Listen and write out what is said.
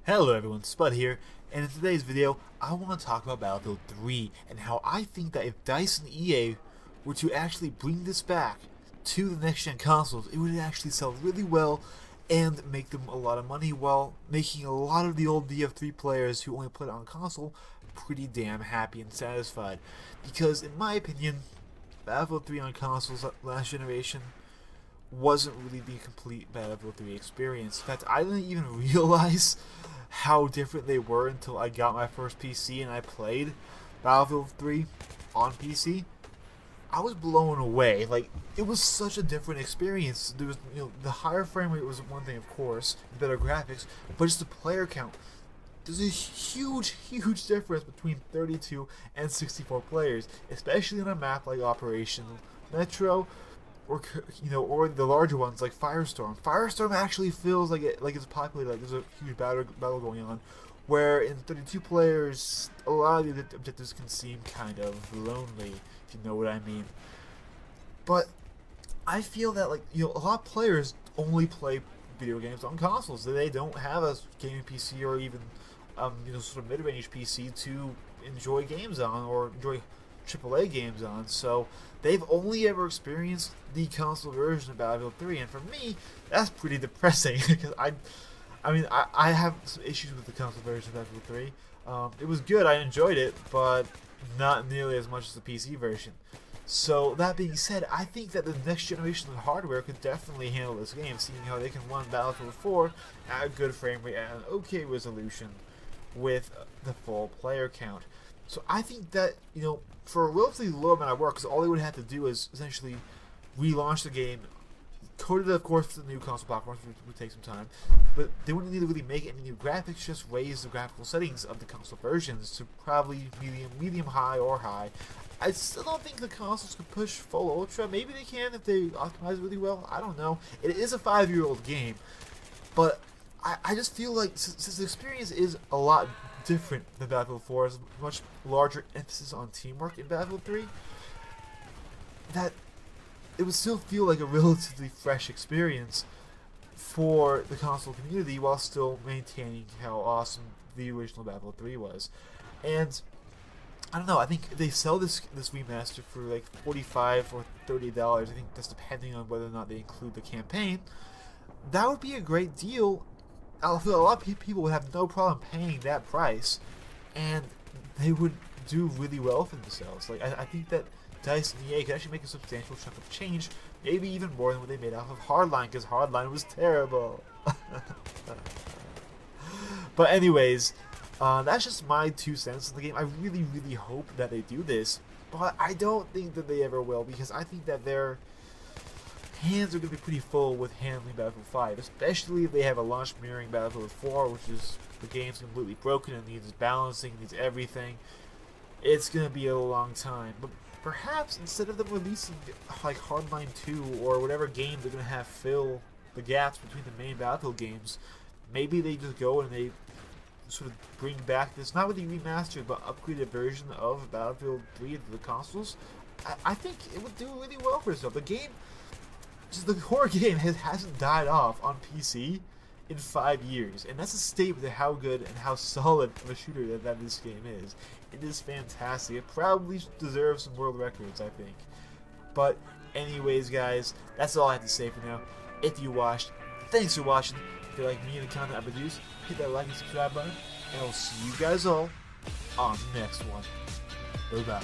Hello everyone, Spud here, and in today's video, I want to talk about Battlefield 3 and how I think that if DICE and EA were to actually bring this back to the next-gen consoles, it would actually sell really well and make them a lot of money while making a lot of the old BF3 players who only played it on console pretty damn happy and satisfied. Because in my opinion, Battlefield 3 on consoles last generation wasn't really the complete Battlefield 3 experience. In fact, I didn't even realize how different they were until I got my first PC and I played Battlefield 3 on PC. I was blown away. Like, it was such a different experience. There was, the higher frame rate was one thing, of course, better graphics, but just the player count. There's a huge difference between 32 and 64 players, especially on a map like Operation Metro, or the larger ones like Firestorm. Firestorm actually feels like it's populated, like there's a huge battle going on. Where in 32 players, a lot of the objectives can seem kind of lonely, if you know what I mean. But I feel that a lot of players only play video games on consoles. They don't have a gaming PC or even sort of mid-range PC to enjoy games on or enjoy AAA games on, so they've only ever experienced the console version of Battlefield 3, and for me, that's pretty depressing, because I have some issues with the console version of Battlefield 3. It was good, I enjoyed it, but not nearly as much as the PC version. So, that being said, I think that the next generation of hardware could definitely handle this game, seeing how they can run Battlefield 4 at a good frame rate and an okay resolution with the full player count. So I think that, for a relatively low amount of work, because all they would have to do is essentially relaunch the game, code it, of course, for the new console platforms, which would take some time, but they wouldn't need to really make any new graphics, just raise the graphical settings of the console versions to probably medium high, or high. I still don't think the consoles can push full ultra. Maybe they can if they optimize it really well. I don't know. It is a 5-year-old game, but I just feel like since the experience is a lot different than Battlefield 4, has a much larger emphasis on teamwork in Battlefield 3, that it would still feel like a relatively fresh experience for the console community while still maintaining how awesome the original Battlefield 3 was. And I don't know, I think if they sell this remaster for like $45 or $30, I think that's depending on whether or not they include the campaign, that would be a great deal. I feel a lot of people would have no problem paying that price, and they would do really well for themselves. Like, I think that DICE and EA could actually make a substantial chunk of change, maybe even more than what they made off of Hardline, because Hardline was terrible. But anyways, that's just my 2 cents in the game. I really hope that they do this, but I don't think that they ever will, because I think that their hands are going to be pretty full with handling Battlefield 5, especially if they have a launch mirroring Battlefield 4, which is the game's completely broken and needs balancing, needs everything. It's going to be a long time, but perhaps instead of them releasing like Hardline 2 or whatever game they're going to have fill the gaps between the main Battlefield games, maybe they just go and they sort of bring back this not really remastered but upgraded version of Battlefield 3 to the consoles. I think it would do really well for itself. The game, the horror game hasn't died off on PC in 5 years, and that's a statement of how good and how solid of a shooter that this game is. It is fantastic. It probably deserves some world records, I think. But anyways, guys, that's all I have to say for now. If you watched, thanks for watching. If you like me and the content I produce, hit that like and subscribe button, and I'll see you guys all on the next one. Bye-bye.